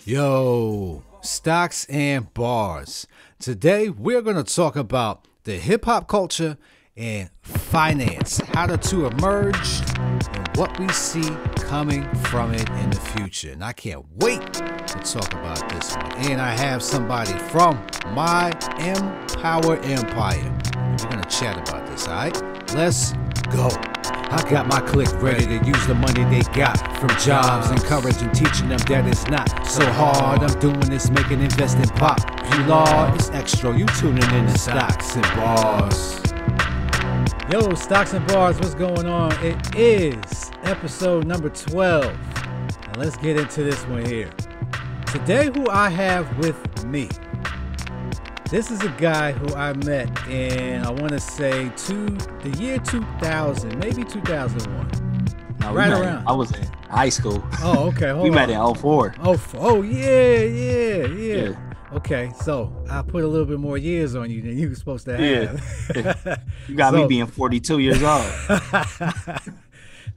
Yo, stocks and bars. Today we're going to talk about the hip-hop culture and finance, how the two emerge and what we see coming from it in the future. And I can't wait to talk about this one. And I have somebody from my Empower Empire. And we're going to chat about this, all right? Let's go. I got my clique ready to use the money they got from jobs, encouraging, teaching them that it's not so hard. I'm doing this, making investing pop. You law, it's X-tro. You tuning in to Stocks and Bars. Yo, Stocks and Bars, what's going on? It is episode number 12. Now let's get into this one here. Today, who I have with me. This is a guy who I met in, I want to say, the year 2000, maybe 2001. No, right around. I was in high school. Oh, okay. We met in 04. Oh, yeah. Okay, so I put a little bit more years on you than you were supposed to have. Yeah. You got me being 42 years old.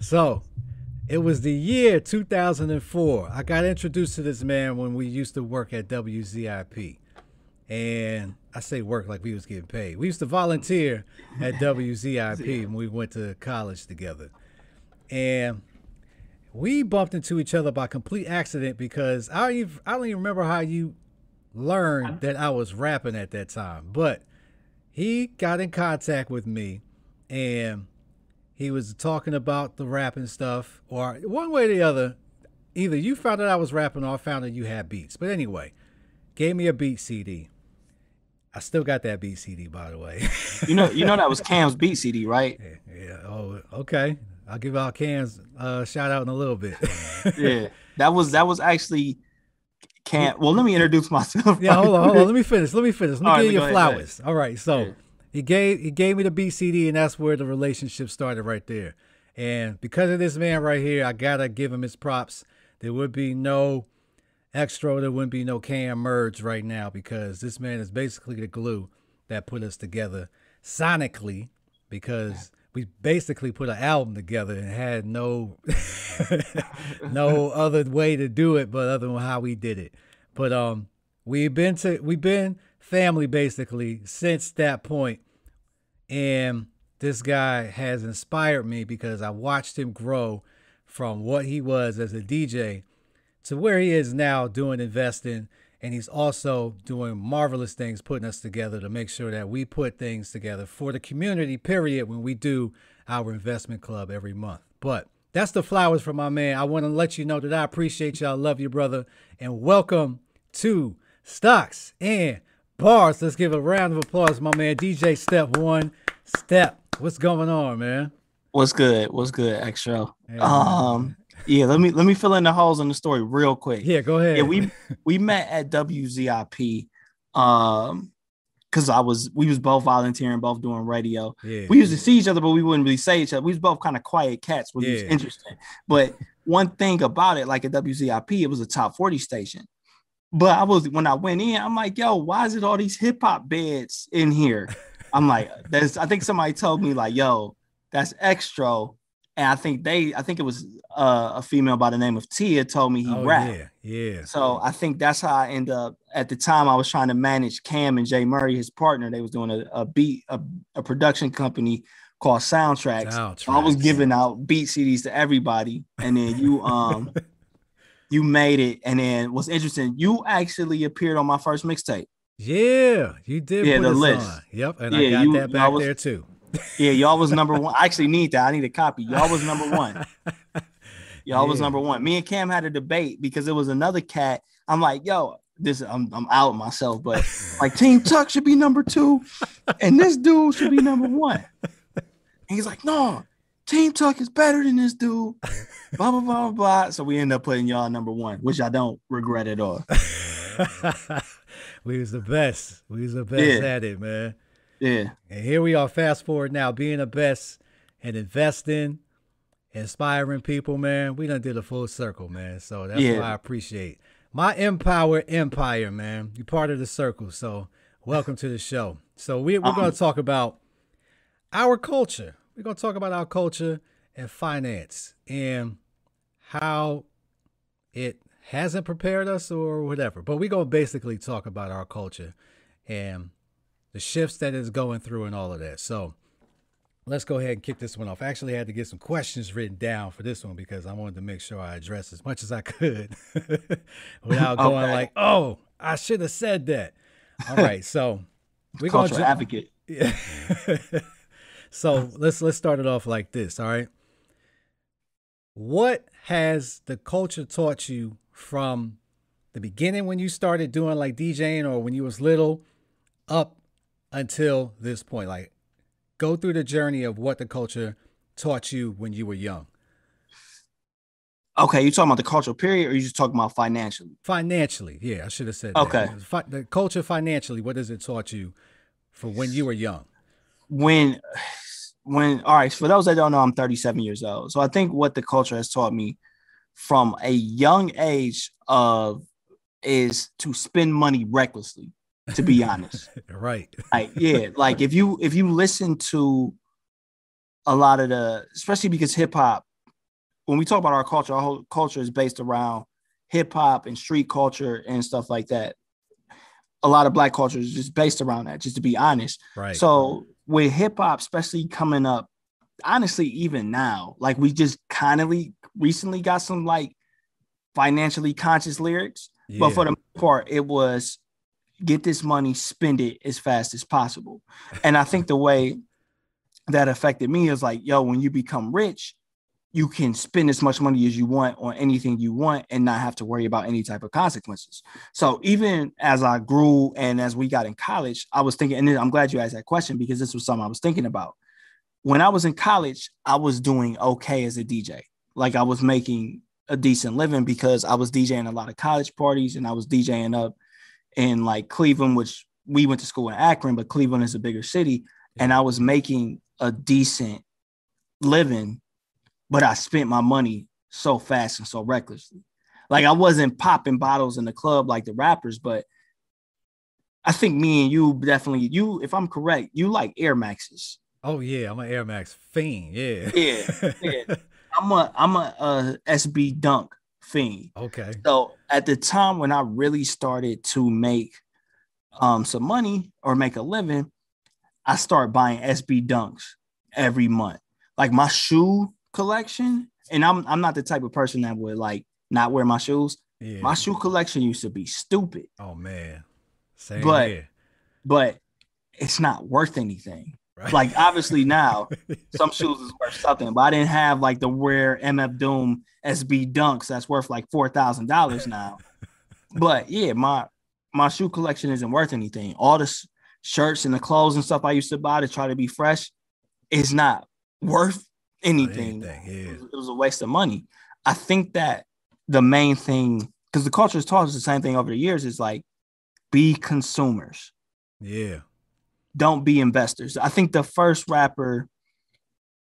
So, it was the year 2004. I got introduced to this man when we used to work at WZIP. And I say work like we was getting paid. We used to volunteer at WZIP when we went to college together. And we bumped into each other by complete accident because I don't even remember how you learned that I was rapping at that time. But he got in contact with me and he was talking about the rapping stuff, or one way or the other, either you found out I was rapping or I found out you had beats. But anyway, gave me a beat CD. I still got that beat CD, by the way. You know that was Cam's beat CD, right? Yeah. Oh, okay. I'll give out Cam's shout out in a little bit. Yeah, that was actually Cam. Well, let me introduce myself. Yeah, hold on. Let me finish. Let me give you your flowers. All right. So yeah. he gave me the beat CD, and that's where the relationship started right there. And because of this man right here, I gotta give him his props. There would be no X-tro, there wouldn't be no Cam merge right now because this man is basically the glue that put us together sonically, because we basically put an album together and had no no other way to do it but other than how we did it. But we've been family basically since that point, and this guy has inspired me because I watched him grow from what he was as a DJ to where he is now doing investing, and he's also doing marvelous things, putting us together to make sure that we put things together for the community, period, when we do our investment club every month. But that's the flowers for my man. I want to let you know that I appreciate y'all, love you, brother, and welcome to Stocks and Bars. Let's give a round of applause, my man, DJ Step One. Step, what's going on, man? What's good, X-tro? Yeah, let me fill in the holes in the story real quick. Yeah, go ahead. Yeah, we met at WZIP because we was both volunteering, both doing radio. Yeah, we used to see each other, but we wouldn't really say each other. We was both kind of quiet cats, which was interesting. But one thing about it, like at WZIP, it was a top 40 station. But when I went in, I'm like, yo, why is it all these hip hop beds in here? I'm like, I think somebody told me like, yo, that's X-tro. And I think it was a female by the name of Tia told me he rapped. Yeah. So I think that's how I end up. At the time, I was trying to manage Cam and Jay Murray, his partner. They was doing a production company called Soundtracks. So I was giving out beat CDs to everybody, and then you made it. And then what's interesting, you actually appeared on my first mixtape. Yeah, you did. Yeah, put the us list. On. Yep, and I got that back there too. Yeah, y'all was number one. I actually need that. I need a copy. Y'all was number one. Y'all was number one. Me and Cam had a debate because there was another cat. I'm like, yo, I'm out myself, but like Team Tuck should be number 2, and this dude should be number 1. And he's like, no, Team Tuck is better than this dude. Blah blah blah blah. So we end up putting y'all number 1, which I don't regret at all. We was the best. At it, man. Yeah. And here we are, fast forward now, being the best and investing, inspiring people, man. We done did a full circle, man. So that's why I appreciate my Empower Empire, man. You're part of the circle. So welcome to the show. So we're going to talk about our culture. We're going to talk about our culture and finance and how it hasn't prepared us or whatever. But we're going to basically talk about our culture and the shifts that it's going through and all of that. So let's go ahead and kick this one off. I actually had to get some questions written down for this one because I wanted to make sure I addressed as much as I could without going like, oh, I should have said that. All right. So we're going to advocate. Yeah. So let's start it off like this. All right. What has the culture taught you from the beginning when you started doing like DJing or when you was little up until this point? Like, go through the journey of what the culture taught you when you were young. Okay, you talking about the cultural period, or you just talking about financially? Financially, yeah, I should have said okay. that. The culture financially, what has it taught you for when you were young? When, all right, for those that don't know, I'm 37 years old. So I think what the culture has taught me from a young age is to spend money recklessly, to be honest. Right. Like, yeah, like if you listen to a lot of especially because hip hop, when we talk about our whole culture is based around hip hop and street culture and stuff like that. A lot of Black culture is just based around that, just to be honest. Right. So with hip hop, especially coming up, honestly, even now, like we just kind of recently got some like financially conscious lyrics, but for the most part, it was get this money, spend it as fast as possible. And I think the way that affected me is like, yo, when you become rich, you can spend as much money as you want on anything you want and not have to worry about any type of consequences. So even as I grew and as we got in college, I was thinking, and I'm glad you asked that question because this was something I was thinking about. When I was in college, I was doing okay as a DJ. Like I was making a decent living because I was DJing a lot of college parties and I was DJing up in like Cleveland, which we went to school in Akron, but Cleveland is a bigger city. And I was making a decent living, but I spent my money so fast and so recklessly. Like I wasn't popping bottles in the club like the rappers, but I think me and you definitely, if I'm correct, you like Air Maxes. Oh yeah, I'm an Air Max fiend. Yeah. Yeah. I'm a SB Dunk fiend. Okay. So at the time when I really started to make some money or make a living, I started buying SB Dunks every month. Like my shoe collection, and I'm not the type of person that would like not wear my shoes. Yeah. My shoe collection used to be stupid. Oh man. Same here. But it's not worth anything. Right. Like obviously now some shoes is worth something, but I didn't have like the rare MF Doom SB Dunks that's worth like $4,000 now. But yeah, my shoe collection isn't worth anything. All the shirts and the clothes and stuff I used to buy to try to be fresh is not worth anything. It was a waste of money. I think that the main thing, because the culture has taught us the same thing over the years, is like be consumers. Yeah. Don't be investors. I think the first rapper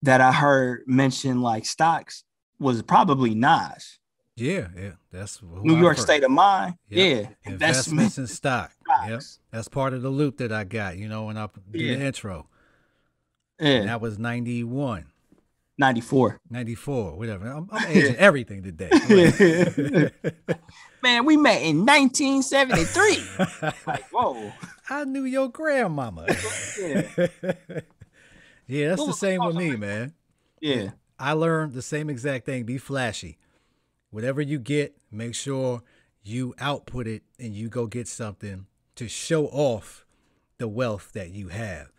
that I heard mention like stocks was probably Nas. Yeah. That's New York State of Mind. Yep. Yeah. Investments in stock. Yep. That's part of the loop that I got, when I do the intro. Yeah. And that was 91. 94, whatever. I'm aging everything today. Man, we met in 1973. Like, whoa. I knew your grandmama. Yeah, that's the same with me, man. Yeah. I learned the same exact thing. Be flashy. Whatever you get, make sure you output it and you go get something to show off the wealth that you have.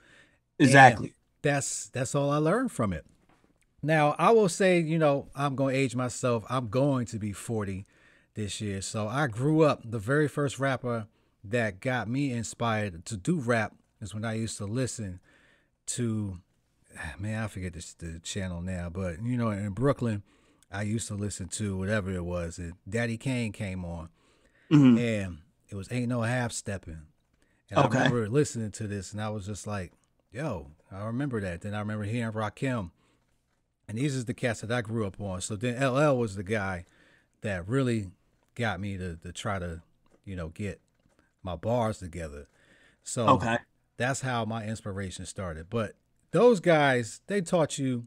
Exactly. And that's all I learned from it. Now, I will say, I'm going to age myself. I'm going to be 40 this year. So I grew up, the very first rapper that got me inspired to do rap is when I used to listen to, man, I forget the channel now, but, in Brooklyn, I used to listen to whatever it was. And Daddy Kane came on, and it was Ain't No Half Stepping. And I remember listening to this, and I was just like, yo, I remember that. Then I remember hearing Rakim. And these is the cats that I grew up on. So then LL was the guy that really got me to try to, get my bars together. So that's how my inspiration started. But those guys, they taught you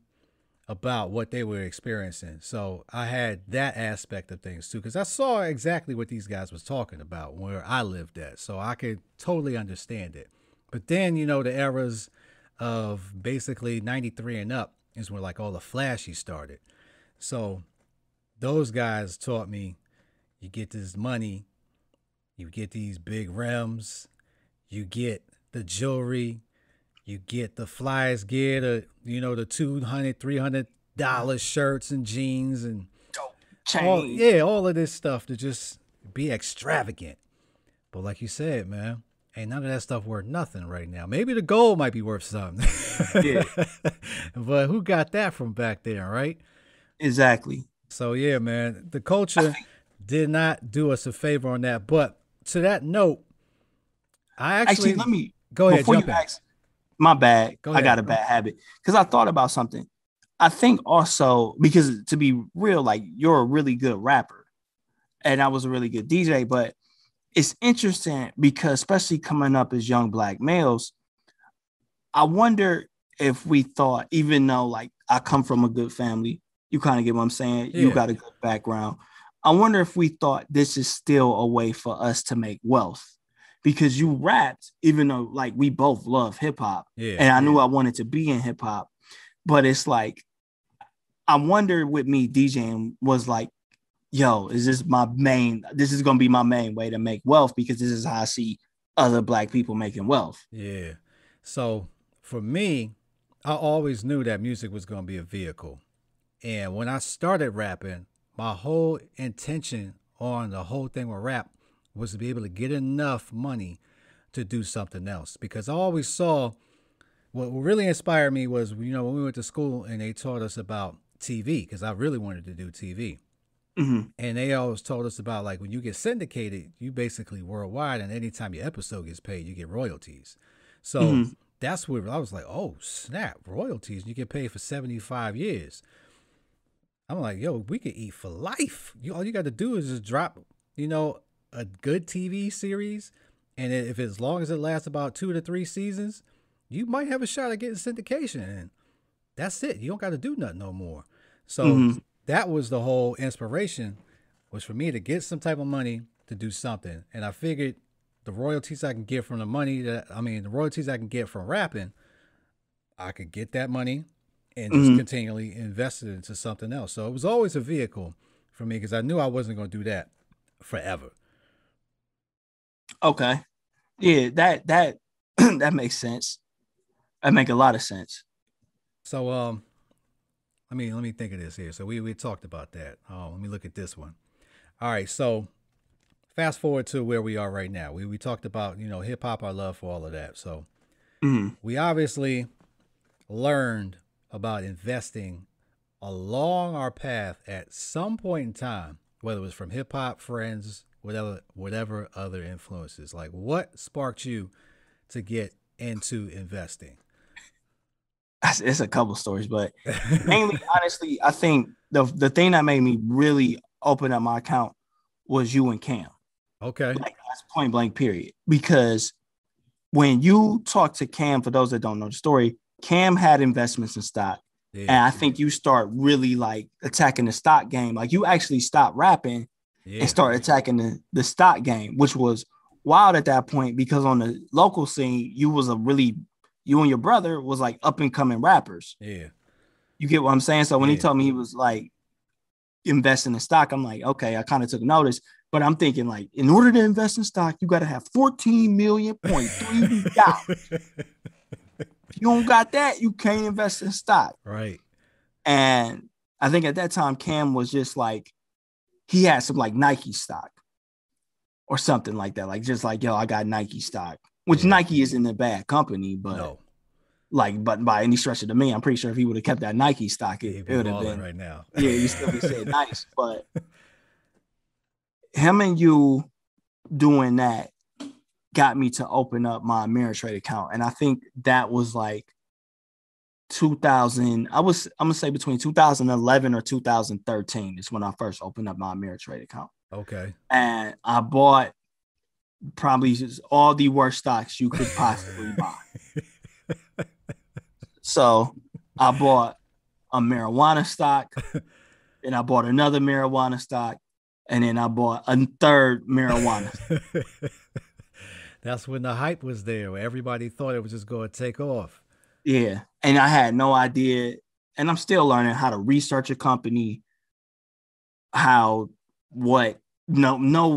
about what they were experiencing. So I had that aspect of things too, because I saw exactly what these guys was talking about where I lived at. So I could totally understand it. But then, you know, the eras of basically 93 and up is where like all the flashy started. So those guys taught me you get this money, you get these big rims, you get the jewelry, you get the flyest gear, the the $200, $300 shirts and jeans and Dope all chain. yeah, all of this stuff to just be extravagant. But like you said, man, ain't none of that stuff worth nothing right now. Maybe the gold might be worth something. Yeah, But who got that from back there, right? exactly. So yeah, man, the I culture think did not do us a favor on that. But to that note, I actually, actually let me go ahead, before you jump in. ask. My bad. Go I got ahead. a bad habit because I thought about something. I think also because to be real, like you're a really good rapper and I was a really good DJ, but it's interesting because especially coming up as young black males, I wonder if we thought, even though like I come from a good family, you kind of get what I'm saying. You Yeah. got a good background. I wonder if we thought this is still a way for us to make wealth because you rapped, even though like we both love hip hop, Yeah. and I knew I wanted to be in hip hop, but it's like I wonder with me DJing was like, yo, is this my main? This is gonna be my main way to make wealth because this is how I see other black people making wealth. Yeah. So for me, I always knew that music was going to be a vehicle. And when I started rapping, my whole intention on the whole thing with rap was to be able to get enough money to do something else. Because I always saw what really inspired me was, when we went to school and they taught us about TV, because I really wanted to do TV. Mhm. And they always told us about like when you get syndicated, you basically worldwide, and anytime your episode gets paid, you get royalties. So Mhm. that's where I was like, oh snap, royalties! You get paid for 75 years. I'm like, yo, we could eat for life. All you got to do is just drop, a good TV series, and if as long as it lasts about 2 to 3 seasons, you might have a shot at getting syndication, and that's it. You don't got to do nothing no more. So Mhm. that was the whole inspiration, was for me to get some type of money to do something. And I figured the royalties I can get from the royalties I can get from rapping, I could get that money and just Mhm. continually invest it into something else. So it was always a vehicle for me because I knew I wasn't going to do that forever. Okay. Yeah, that that makes sense. That make a lot of sense. So let me think of this here. So we talked about that. Oh, let me look at this one. All right, so fast forward to where we are right now. We talked about, hip hop, our love for all of that. So Mhm. we obviously learned about investing along our path at some point in time, whether it was from hip hop, friends, whatever other influences. Like what sparked you to get into investing? It's a couple stories, but mainly, honestly, I think the thing that made me really open up my account was you and Cam. Okay. Like that's point blank, period. Because when you talk to Cam, for those that don't know the story, Cam had investments in stock. And Yeah. I think you start really like attacking the stock game. Like you actually stopped rapping and Yeah. start attacking the stock game, which was wild at that point because on the local scene, you and your brother was like up and coming rappers. Yeah. You get what I'm saying? So when he Yeah. told me he was like investing in stock, I'm like, okay, I kind of took notice. But I'm thinking like, in order to invest in stock, you got to have 14 million point $3. If you don't got that, you can't invest in stock. Right. And I think at that time, Cam was just like, he had some like Nike stock or something like that. Like just like, yo, I got Nike stock, which Yeah. Nike isn't a bad company, but No. but by any stretch of the mean, I'm pretty sure if he would have kept that Nike stock, He'd it be would have balling been, right now. yeah, you still be saying nice. But him and you doing that got me to open up my Ameritrade account. And I think that was like 2000. I'm gonna say between 2011 or 2013 is when I first opened up my Ameritrade account. Okay. And I bought probably just all the worst stocks you could possibly buy. So I bought a marijuana stock, and I bought another marijuana stock, and then I bought a third marijuana. That's when the hype was there, where everybody thought it was just going to take off. Yeah. And I had no idea. And I'm still learning how to research a company, no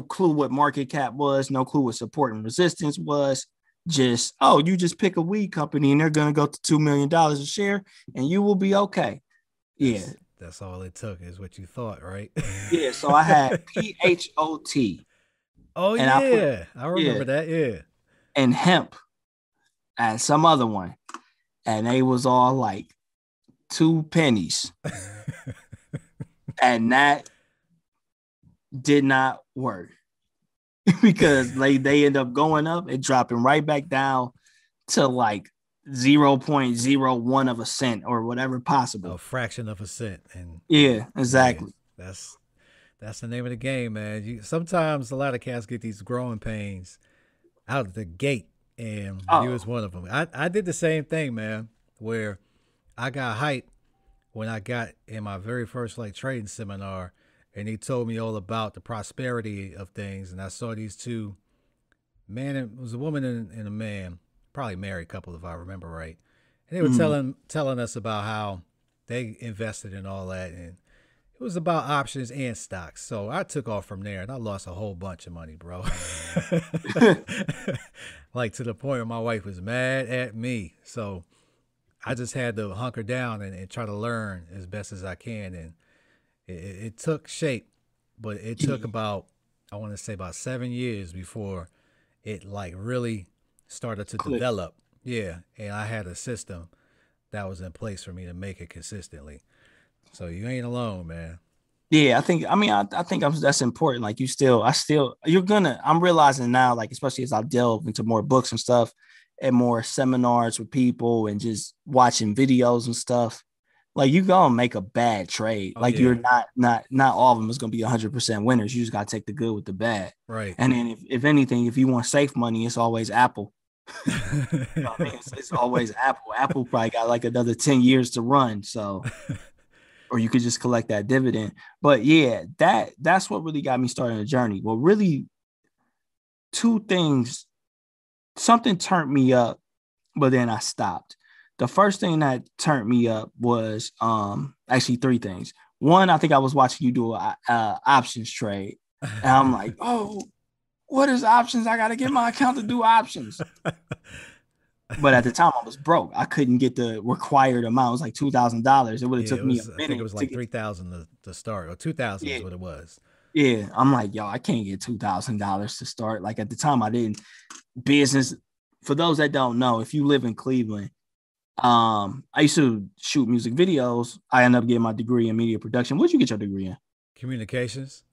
clue what market cap was, no clue what support and resistance was. Just, you just pick a weed company and they're going to go to $2 million a share and you will be okay. Yeah. That's all it took is what you thought, right? Yeah. So I had PHOT. Oh, and I remember that. Yeah. And hemp and some other one. And they was all like 2 pennies. And that did not work because they end up going up and dropping right back down to like 0.01 of a cent or whatever possible. A fraction of a cent. And yeah, exactly. Yeah, that's the name of the game, man. Sometimes a lot of cats get these growing pains out of the gate, and you was one of them. I did the same thing, man, where I got hyped when I got in my very first like trading seminar, and he told me all about the prosperity of things, and I saw these two man, it was a woman and a man, probably married couple if I remember right, and they were telling us about how they invested in all that, and it was about options and stocks. So I took off from there and I lost a whole bunch of money, bro. Like to the point where my wife was mad at me. So I just had to hunker down and try to learn as best as I can. And it took shape, but it took about 7 years before it like really started to develop. Yeah. And I had a system that was in place for me to make it consistently. So you ain't alone, man. Yeah, I think that's important. Like I'm realizing now, like, especially as I delve into more books and stuff and more seminars with people and just watching videos and stuff, like you gonna make a bad trade. You're not all of them is gonna be 100% winners. You just gotta take the good with the bad. Right. And then if anything, if you want safe money, it's always Apple. You know what I mean? It's always Apple. Apple probably got like another 10 years to run. So or you could just collect that dividend. But yeah, that's what really got me started on the journey. Well, really 2 things, something turned me up, but then I stopped. The first thing that turned me up was actually 3 things. One, I think I was watching you do a options trade. And I'm like, what is options? I got to get my account to do options. But at the time, I was broke. I couldn't get the required amount. It was like $2,000. It would have took me a minute. I think it was like $3,000 to start, or $2,000 is what it was. Yeah, I'm like, yo, I can't get $2,000 to start. Like at the time, I didn't. Business. For those that don't know, if you live in Cleveland, I used to shoot music videos. I ended up getting my degree in media production. What'd you get your degree in? Communications.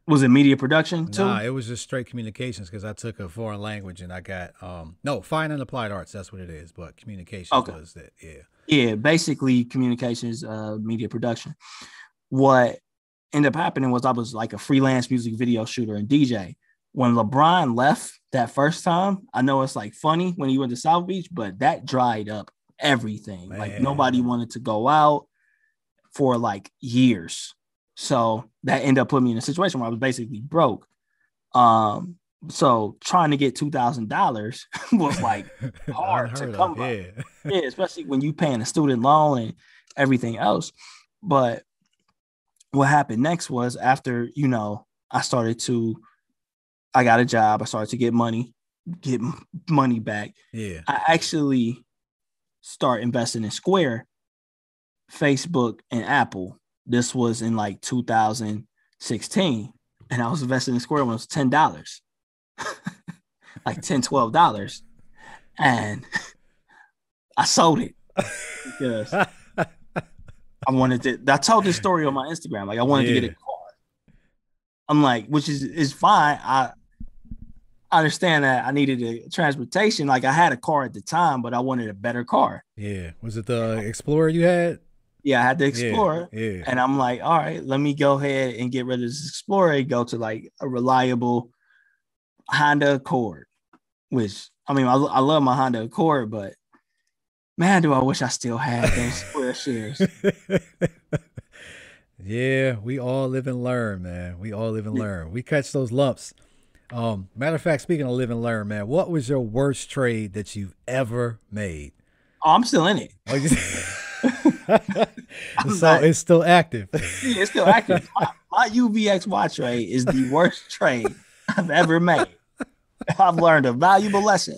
Was it media production too? Nah, it was just straight communications because I took a foreign language and I got fine and applied arts. That's what it is. But communications was that. Yeah. Yeah, basically communications, media production. What ended up happening was I was like a freelance music video shooter and DJ. When LeBron left that first time, I know it's like funny when he went to South Beach, but that dried up everything. Man. Like nobody wanted to go out for like years. So that ended up putting me in a situation where I was basically broke. So trying to get $2,000 was like hard to come by. Yeah, especially when you paying a student loan and everything else. But what happened next was after, I got a job. I started to get money back. Yeah. I actually start investing in Square, Facebook, and Apple. This was in like 2016. And I was investing in Square when it was $10. Like $10, $12. And I sold it because I told this story on my Instagram. Like I wanted to get a car. I'm like, which is fine. I understand that I needed a transportation. Like I had a car at the time, but I wanted a better car. Yeah. Was it the Explorer you had? Yeah, I had the Explorer. Yeah. And I'm like, all right, let me go ahead and get rid of this Explorer and go to like a reliable Honda Accord, which I mean, I love my Honda Accord, but Man, do I wish I still had those Square shares. Yeah, we all live and learn, man. We all live and learn. We catch those lumps. Matter of fact, speaking of live and learn, man, what was your worst trade that you've ever made? Oh, I'm still in it. Oh, you I'm so not, it's still active. yeah, it's still active. My UVXY trade is the worst trade I've ever made. I've learned a valuable lesson.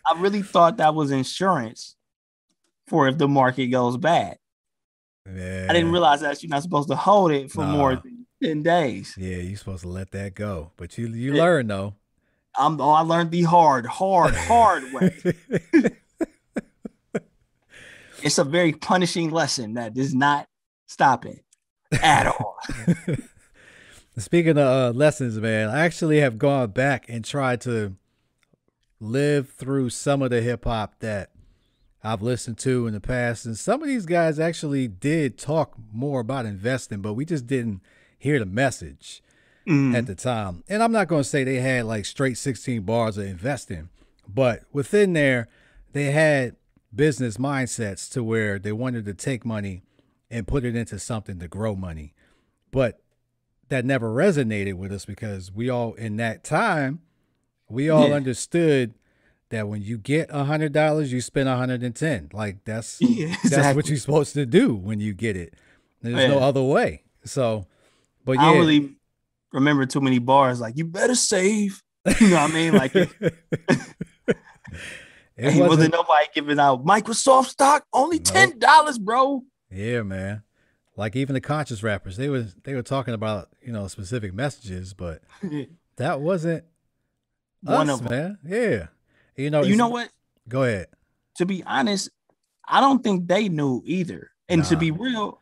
I really thought that was insurance for if the market goes bad. Man. I didn't realize that you're not supposed to hold it for more Nah. than 10 days. Yeah, you're supposed to let that go. But you learn though. I learned the hard way. It's a very punishing lesson that is not stopping at all. Speaking of lessons, man, I actually have gone back and tried to live through some of the hip hop that I've listened to in the past. And some of these guys actually did talk more about investing, but we just didn't hear the message at the time. And I'm not going to say they had like straight 16 bars of investing, but within there, they had business mindsets to where they wanted to take money and put it into something to grow money. But that never resonated with us because we all, in that time, we all understood that when you get $100, you spend 110. Like that's that's what you're supposed to do when you get it. There's no other way. So, but I don't really remember too many bars. Like you better save. You know what I mean? Like he wasn't nobody giving out Microsoft stock. Only $10, bro. Yeah, man. Like even the conscious rappers, they were talking about specific messages, but that wasn't one of them, man. Yeah. You know what? Go ahead. To be honest, I don't think they knew either. And to be real,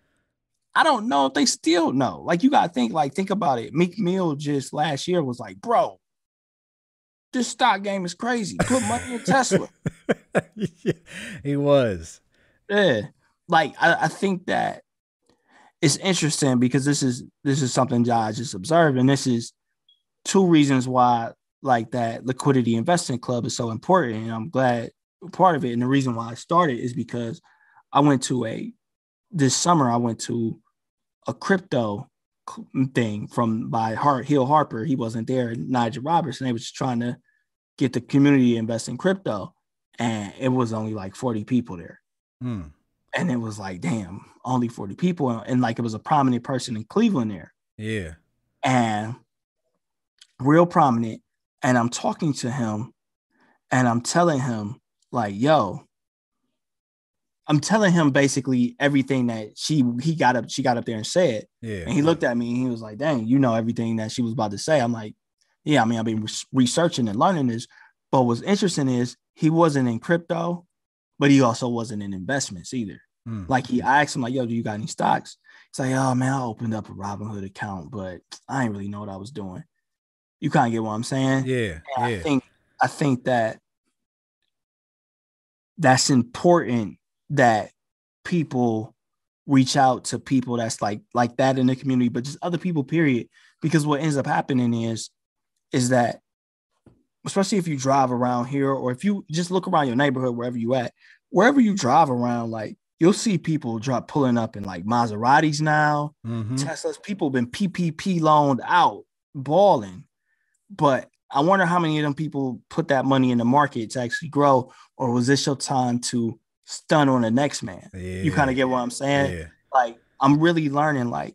I don't know if they still know. Like you gotta think about it. Meek Mill just last year was like, bro, this stock game is crazy. Put money in Tesla. Yeah, he was. Yeah. Like I think that it's interesting because this is something I just observed. And this is two reasons why like that liquidity investing club is so important. And I'm glad part of it. And the reason why I started is because this summer I went to a crypto thing by Hill Harper. He wasn't there. Nigel Robertson. They were just trying to get the community to invest in crypto. And it was only like 40 people there. And it was like, damn, only 40 people. And like, it was a prominent person in Cleveland there. Yeah. And real prominent. And I'm talking to him and I'm telling him like, yo, I'm telling him basically everything that she got up there and said. Yeah. And he looked at me and he was like, dang, everything that she was about to say. I'm like, yeah, I mean, I've been researching and learning this. But what's interesting is he wasn't in crypto, but he also wasn't in investments either. Like I asked him like, yo, do you got any stocks? He's like, oh man, I opened up a Robinhood account, but I didn't really know what I was doing. You kind of get what I'm saying? Yeah. I think that that's important that people reach out to people that's like that in the community, but just other people, period. Because what ends up happening is that, especially if you drive around here or if you just look around your neighborhood, wherever you drive around, like you'll see people pulling up in like Maseratis now, Teslas. People have been PPP loaned out, balling. But I wonder how many of them people put that money in the market to actually grow, or was this your time to stun on the next man? Yeah. You kind of get what I'm saying? Yeah. Like I'm really learning. Like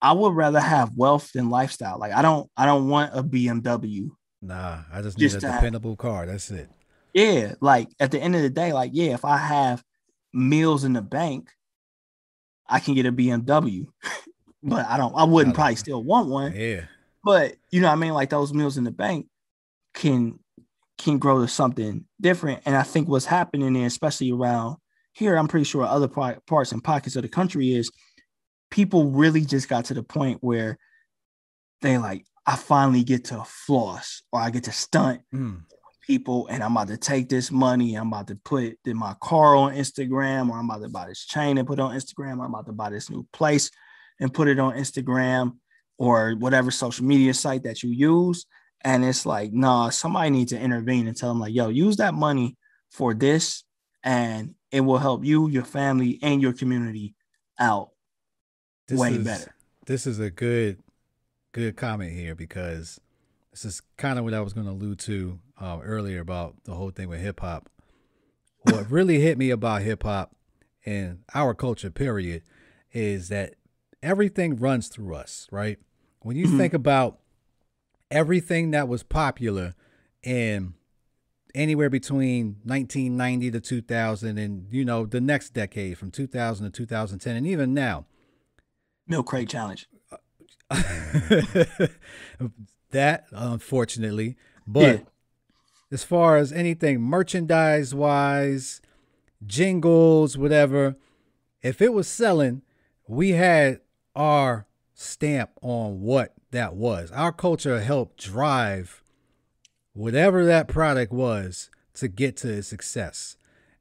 I would rather have wealth than lifestyle. Like I don't want a BMW. Nah, I just need a dependable car. That's it. Yeah, like at the end of the day, like yeah, if I have meals in the bank, I can get a BMW. But I wouldn't probably still want one. Yeah. But you know what I mean? Like those meals in the bank can grow to something different. And I think what's happening there, especially around here, I'm pretty sure other parts and pockets of the country, is people really just got to the point where they like, I finally get to floss or I get to stunt people, and I'm about to take this money. I'm about to put my car on Instagram, or I'm about to buy this chain and put it on Instagram. I'm about to buy this new place and put it on Instagram or whatever social media site that you use. And it's like, nah, somebody needs to intervene and tell them like, yo, use that money for this and it will help you, your family, and your community out way better. This is a good comment here, because this is kind of what I was going to allude to earlier about the whole thing with hip hop. What really hit me about hip hop and our culture, period, is that everything runs through us, right? When you think about everything that was popular in anywhere between 1990 to 2000, and the next decade from 2000 to 2010, and even now, Milk Crate Challenge. That, unfortunately, but as far as anything merchandise wise, jingles, whatever, if it was selling, we had our stamp on what that was. Our culture helped drive whatever that product was to get to its success.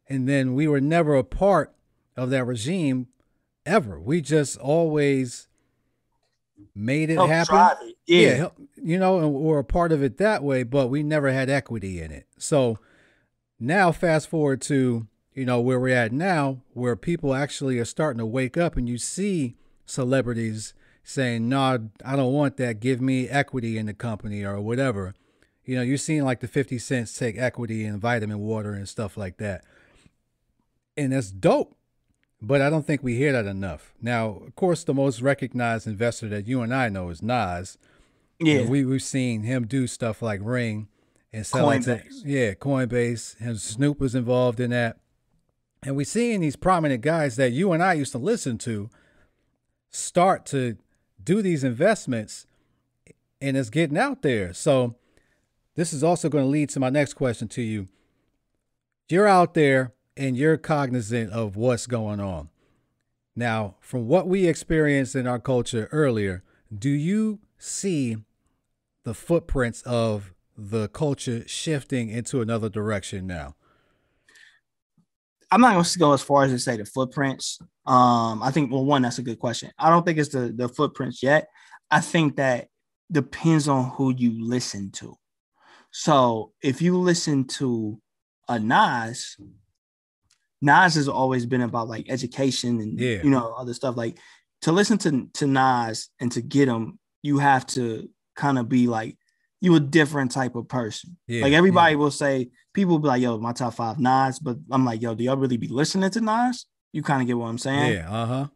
And then we were never a part of that regime ever. We just always made it happen. Yeah. And we're a part of it that way, but we never had equity in it. So now fast forward to, where we're at now, where people actually are starting to wake up, and you see celebrities saying, no, I don't want that. Give me equity in the company or whatever. You're seeing like the 50 Cents take equity in vitamin water and stuff like that. And that's dope. But I don't think we hear that enough. Now, of course, the most recognized investor that you and I know is Nas. Yeah. We've seen him do stuff like Ring and sell Coinbase. Coinbase. And Snoop was involved in that. And we're seeing these prominent guys that you and I used to listen to start to do these investments, and it's getting out there. So this is also going to lead to my next question to you. You're out there and you're cognizant of what's going on. Now, from what we experienced in our culture earlier, do you see the footprints of the culture shifting into another direction now? I'm not going to go as far as to say the footprints. I think, well, one, that's a good question. I don't think it's the footprints yet. I think that depends on who you listen to. So if you listen to a Nas has always been about like education and, other stuff. Like, to listen to Nas and to get him, you have to kind of be like, you a different type of person. Like everybody will say, people will be like, yo, my top 5 Nas, but I'm like, yo, do y'all really be listening to Nas? You kind of get what I'm saying? Yeah, uh-huh.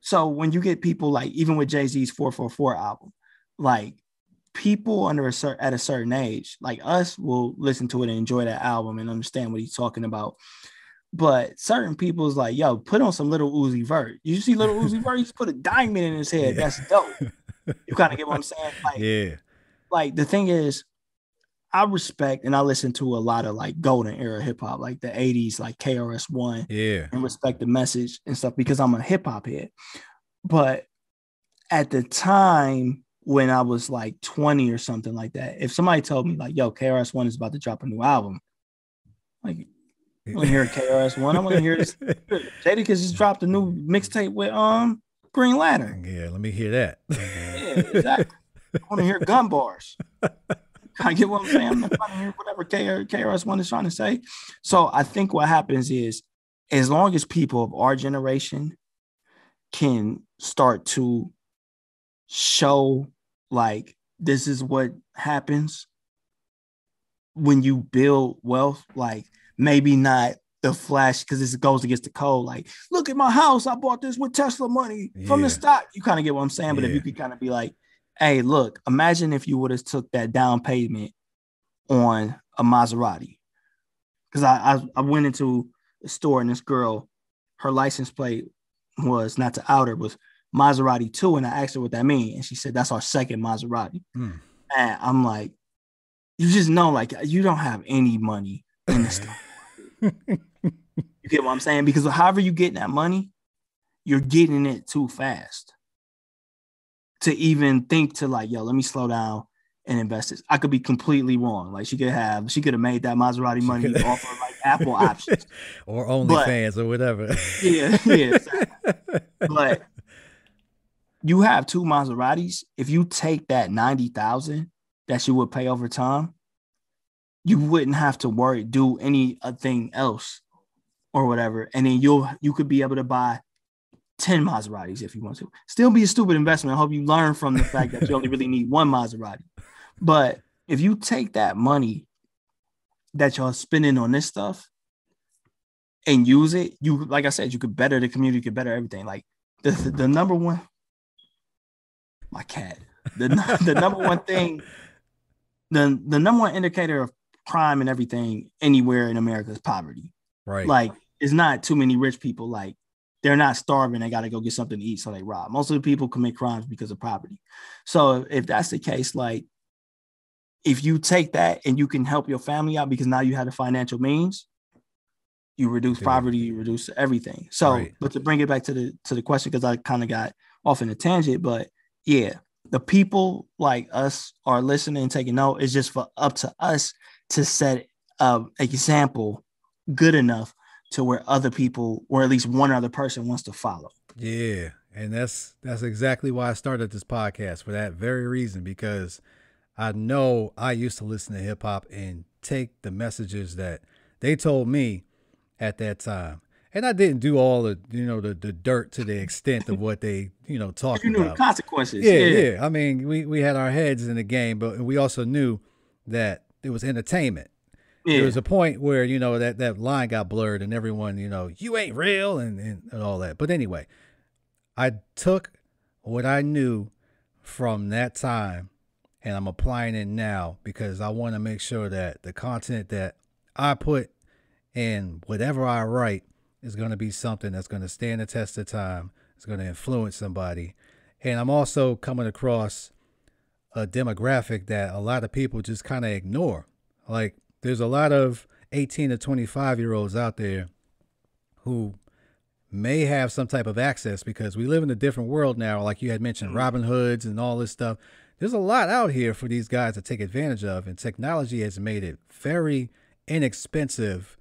So when you get people like, even with Jay-Z's 444 album, like people at a certain age, like us, will listen to it and enjoy that album and understand what he's talking about. But certain people's like, yo, put on some Little Uzi Vert. You see Little Uzi Vert, you just put a diamond in his head. That's dope. You kind of get what I'm saying? Like, like the thing is, I respect and I listen to a lot of like golden era hip hop, like the 80s, like KRS-One, and respect the message and stuff because I'm a hip hop head. But at the time when I was like 20 or something like that, if somebody told me like, yo, KRS-One is about to drop a new album, like, I want to hear KRS-One. I want to hear this. Jadakiss just dropped a new mixtape with Green Lantern. Yeah, let me hear that. Yeah, exactly. I want to hear gun bars. I get what I'm saying. I'm not trying to hear whatever KRS-One is trying to say. So I think what happens is, as long as people of our generation can start to show like this is what happens when you build wealth, like maybe not the flash, because this goes against the code. Like, look at my house. I bought this with Tesla money from the stock. You kind of get what I'm saying. But if you could kind of be like, hey, look, imagine if you would have took that down payment on a Maserati. Because I went into the store and this girl, her license plate was, not to out her, was Maserati 2. And I asked her what that means. And she said, that's our second Maserati. And I'm like, you just know, like, you don't have any money in the stock. You get what I'm saying? Because however you get that money, you're getting it too fast to even think to like, yo, let me slow down and invest this. I could be completely wrong. Like she could have made that Maserati money off of like Apple options or OnlyFans or whatever. Yeah. Exactly. But you have 2 Maseratis. If you take that $90,000 that you would pay over time, you wouldn't have to do anything else or whatever, and then you could be able to buy 10 Maseratis if you want to. Still be a stupid investment. I hope you learn from the fact that you only really need one Maserati. But if you take that money that y'all spending on this stuff and use it, you, like I said, you could better the community, you could better everything. Like the number one, my cat, the number one thing, the number one indicator of crime and everything anywhere in America is poverty. Right. Like, it's not too many rich people. Like, they're not starving. They got to go get something to eat, so they rob. Most of the people commit crimes because of poverty. So if that's the case, like, if you take that and you can help your family out because now you have the financial means, you reduce poverty, you reduce everything. So, right. But to bring it back to the question, because I kind of got off in a tangent, but yeah, the people like us are listening and taking note. It's just up to us to set an example good enough to where other people, or at least one other person, wants to follow. Yeah, and that's exactly why I started this podcast, for that very reason, because I know I used to listen to hip hop and take the messages that they told me at that time. And I didn't do all the, the dirt to the extent of what they, talked about. You knew the consequences. Yeah. I mean, we had our heads in the game, but we also knew that it was entertainment. Yeah. There was a point where, that line got blurred and everyone, you ain't real and all that. But anyway, I took what I knew from that time and I'm applying it now, because I want to make sure that the content that I put in whatever I write is going to be something that's going to stand the test of time. It's going to influence somebody. And I'm also coming across a demographic that a lot of people just kind of ignore. Like, there's a lot of 18 to 25-year-olds out there who may have some type of access, because we live in a different world now. Like you had mentioned, Robin Hoods and all this stuff. There's a lot out here for these guys to take advantage of, and technology has made it very inexpensive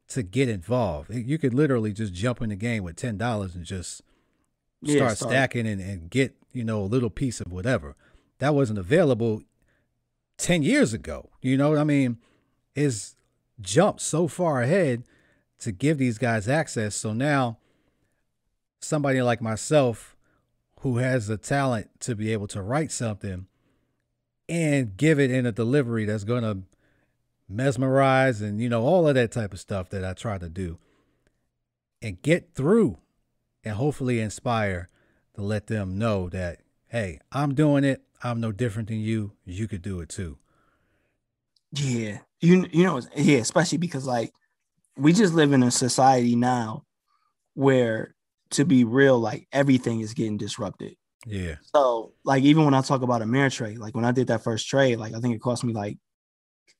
to get involved. You could literally just jump in the game with $10 and just start stacking and get, a little piece of whatever. That wasn't available 10 years ago. You know what I mean? It's jumped so far ahead to give these guys access. So now somebody like myself, who has the talent to be able to write something and give it in a delivery that's going to mesmerize and, all of that type of stuff that I try to do, and get through and hopefully inspire to let them know that, hey, I'm doing it. I'm no different than you. You could do it too. Yeah. Especially because, like, we just live in a society now where, to be real, like, everything is getting disrupted. Yeah. So, like, even when I talk about Ameritrade, like when I did that first trade, like, I think it cost me like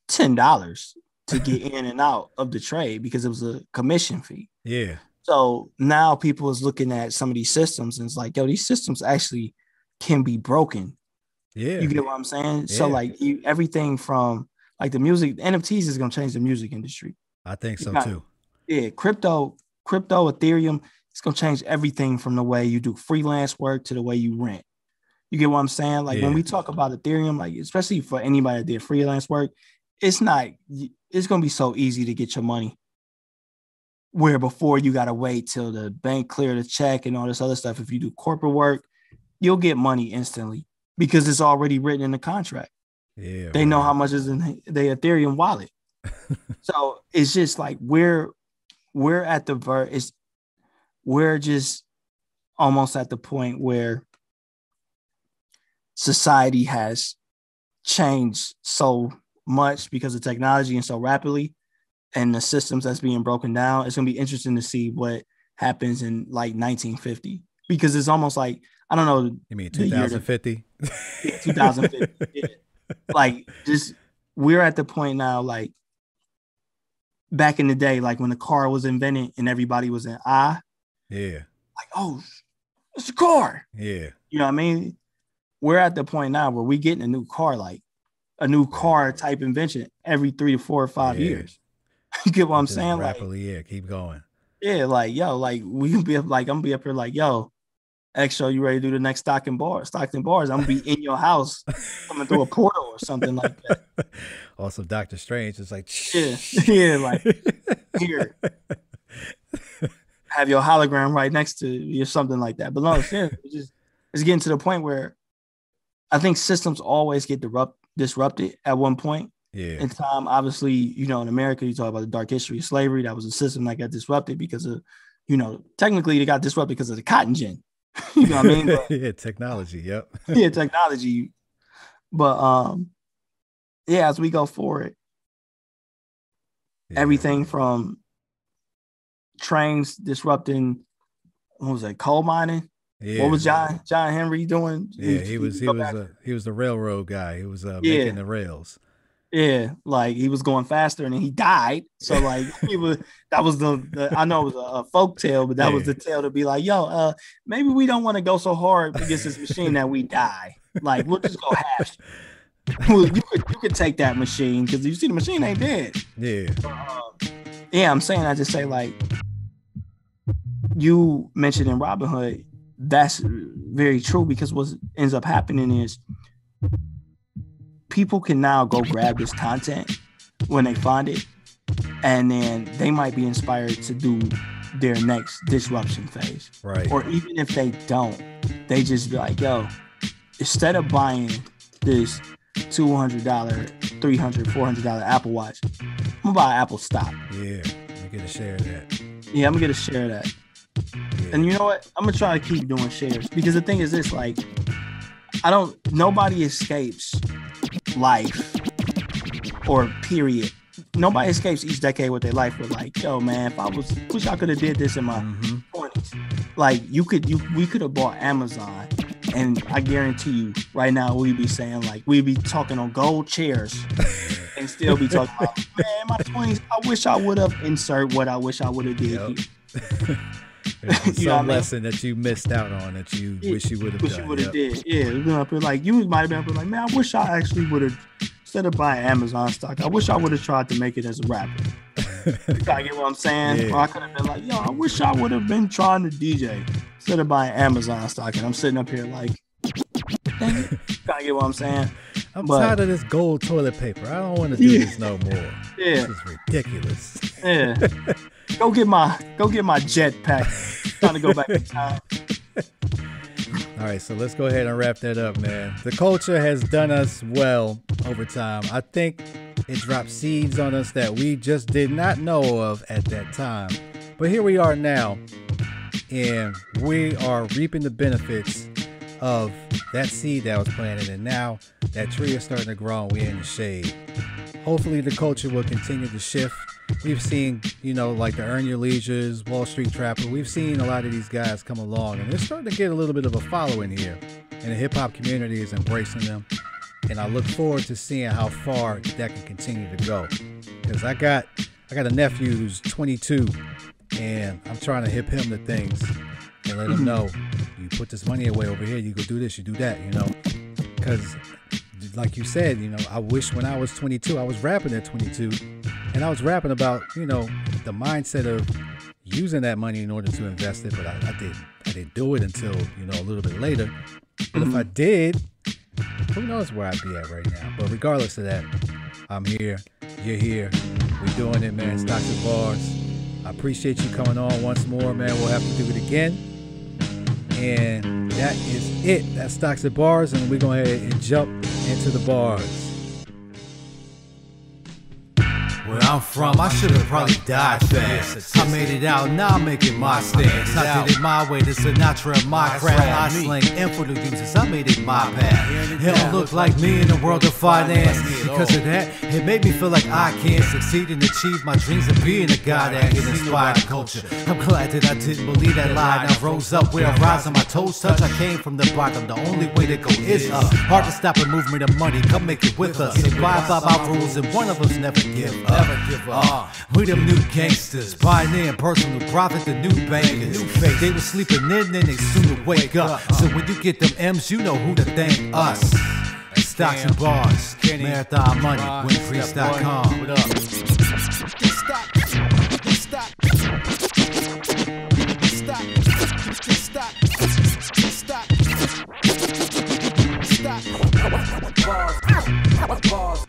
$10 to get in and out of the trade because it was a commission fee. Yeah. So now people is looking at some of these systems and it's like, yo, these systems actually can be broken. Yeah. You get what I'm saying? Yeah. So, like, everything from, like, the music, NFTs is going to change the music industry. I think so too. Yeah. Crypto, Ethereum, it's going to change everything from the way you do freelance work to the way you rent. You get what I'm saying? Like, when we talk about Ethereum, like, especially for anybody that did freelance work, it's going to be so easy to get your money. Where before you got to wait till the bank clear the check and all this other stuff. If you do corporate work, you'll get money instantly because it's already written in the contract. Yeah, they know how much is in the Ethereum wallet. So it's just like we're at the we're just almost at the point where society has changed so much because of technology and so rapidly, and the systems that's being broken down. It's going to be interesting to see what happens in like 1950, because it's almost like, I don't know. You mean 2050? Yeah, 2050. Yeah. Like, just, we're at the point now, like, back in the day, like when the car was invented and everybody was in awe. Yeah. Like, oh, it's a car. Yeah. You know what I mean? We're at the point now where we getting a new car, like a new car type invention every 3 to 4 or 5 years. You get what I'm saying? Rapidly, like, keep going. Yeah, like, yo, like, we can be up, like, I'm gonna be up here like, yo, X-tro, you ready to do the next Stockton Bars? I'm gonna be in your house coming through a portal or something like that. Also, Dr. Strange is like, yeah, like, here. have your hologram right next to you or something like that. But no, it's getting to the point where I think systems always get disrupted at one point in time. Obviously, you know, in America, you talk about the dark history of slavery. That was a system that got disrupted because of, you know, technically they got disrupted because of the cotton gin. You know what I mean? But, yeah, technology. Yep. Yeah, technology. But yeah, as we go forward, everything from trains disrupting, what was that, coal mining? Yeah. What was John Henry doing? Yeah, he was the railroad guy. He was making the rails. Yeah, like he was going faster and then he died. So like that was the I know it was a folk tale, but that was the tale to be like, yo, maybe we don't want to go so hard against this machine that we die. Like we'll just go half. You could take that machine because you see the machine ain't dead. Yeah. Yeah, I'm saying I just say like you mentioned in Robin Hood. That's very true because what ends up happening is people can now go grab this content when they find it, and then they might be inspired to do their next disruption phase. Right. Or even if they don't, they just be like, yo, instead of buying this $200, $300, $400 Apple Watch, I'm gonna buy an Apple stock. Yeah, I'm gonna get a share of that. Yeah, I'm gonna get a share of that. Yeah. And you know what? I'm gonna try to keep doing shares because the thing is this, like, nobody escapes life or period. Nobody escapes each decade with their life. We're like, yo, man, wish I could have did this in my 20s. Like we could have bought Amazon, and I guarantee you right now we'd be saying like we'd be talking on gold chairs and still be talking about, man, my 20s. I wish I would have insert what I wish I would have did here. Some lesson that you missed out on that you wish you would have done. You would have did. Yeah, like you might have been like, man, I wish I actually would have, instead of buying Amazon stock, I wish I would have tried to make it as a rapper. You gotta get what I'm saying? Yeah. Or I could have been like, yo, I wish I would have been trying to DJ instead of buying Amazon stock. And I'm sitting up here like, dang it. You gotta get what I'm saying? I'm tired of this gold toilet paper. I don't want to do this no more. Yeah. This is ridiculous. Yeah. Go get my jetpack. Trying to go back in time. All right, so let's go ahead and wrap that up, man. The culture has done us well over time. I think it dropped seeds on us that we just did not know of at that time. But here we are now, and we are reaping the benefits of that seed that was planted, and now that tree is starting to grow and we're in the shade. Hopefully the culture will continue to shift. We've seen, you know, like the Earn Your Leisures, Wall Street Trapper. We've seen a lot of these guys come along, and they're starting to get a little bit of a following here. And the hip hop community is embracing them. And I look forward to seeing how far that can continue to go. Because I got a nephew who's 22, and I'm trying to hip him to things and let him know, you put this money away over here, you go do this, you do that, you know. Because like you said, you know, I wish when I was 22, I was rapping at 22. And I was rapping about, you know, the mindset of using that money in order to invest it, but I didn't do it until, you know, a little bit later. But if I did, who knows where I'd be at right now. But regardless of that, I'm here, you're here, we're doing it, man. Stocks and Bars. I appreciate you coming on once more, man. We'll have to do it again. And that is it. That's Stocks and Bars, and we're going to go ahead and jump into the bars. Where I'm from, I should have probably died fast. I made it out, now I'm making my stance. I did it my way, this Sinatra, my craft. I slang and for the users, I made it my path. It don't look like me in the world of finance. Because of that, it made me feel like I can succeed and achieve my dreams of being a guy that can inspire the culture. I'm glad that I didn't believe that lie. And I rose up where I rise and my toes touch. I came from the bottom, the only way to go is up. Hard to stop a movement of money, come make it with us. Survive by our rules and one of us never give up. We them new gangsters, pioneering personal profit, the new bankers. They were sleeping in, then they soon to wake up. So when you get them M's, you know who to thank us. Stocks and Bars, Marathon Money, Winfreeze.com. Stop.